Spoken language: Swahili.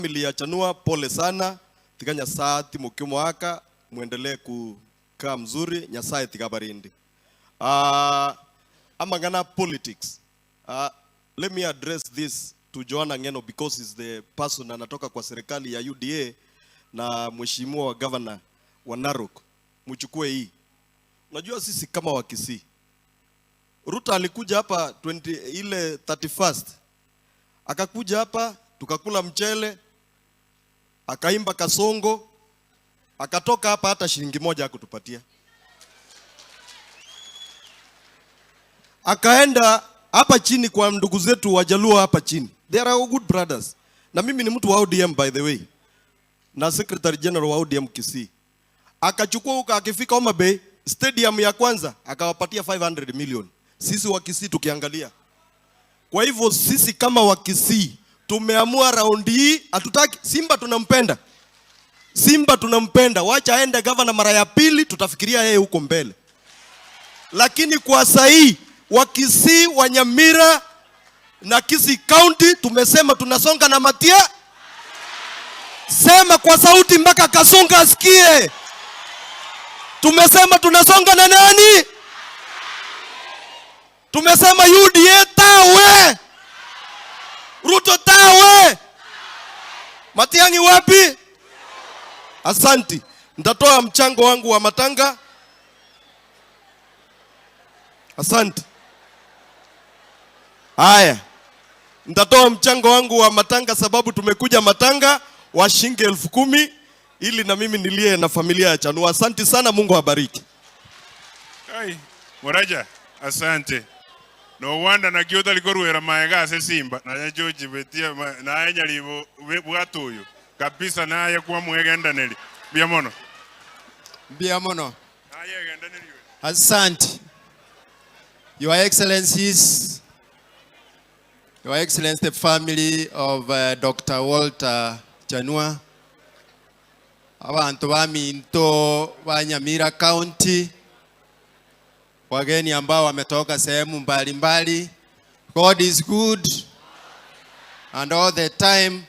Familia ya Chanua, pole sana. Tiganya saati mukimwaka muendelee kukaa mzuri, Nyasaye tikabarindi. Amangana politics. Let me address this to Joanna Ngeno because he's the person anatoka kwa serikali ya UDA na mheshimiwa wa governor wa Narok. Mchukue hii. Unajua sisi kama Wakisii, Ruto alikuja hapa 31st. Akakuja hapa tukakula mchele, akaimba kasongo, akatoka hapa hata shilingi moja hakutupatia. Akaenda hapa chini kwa ndugu zetu Wajaluo hapa chini. They are good brothers. Na mimi ni mtu wa ODM by the way. Na Secretary General wa ODM Kisii. Akachukua huko akifika Homa Bay, stadium ya kwanza akawapatia 500 million. Sisi wa Kisii tukiangalia. Kwa hivyo sisi kama wa Kisii tumeamua raundi hii hatutaki Simba, tunampenda. Simba tunampenda. Wacha aende governor mara ya pili, tutafikiria yeye huko mbele. Lakini kwa sahii wa Kisii, wa Nyamira na Kisii County tumesema tunasonga na Matia. Sema kwa sauti mpaka Kasonga asikie. Tumesema tunasonga na nani? Tumesema UDA tawe. Ruto tawe. Matiang'i wapi? Asanti. Nitatoa mchango wangu wa matanga. Asanti. Haya. Nitatoa mchango wangu wa matanga sababu tumekuja matanga wa shilingi 10,000 ili na mimi nilie na familia ya Chanua. Asanti sana, Mungu awabariki. Ai, Moraja, asante. No wanda na kiota likoruera maega ase Simba na George betia na enya libo bwatuyo kabisa na ya kwa mwegendaneli biamono na yegendaneli. Asante. Your Excellencies, Your Excellency, the family of Dr. Walter Chanua, abantu baminto wa Nyamira County, wageni ambao wametoka sehemu mbalimbali. God is good and all the time.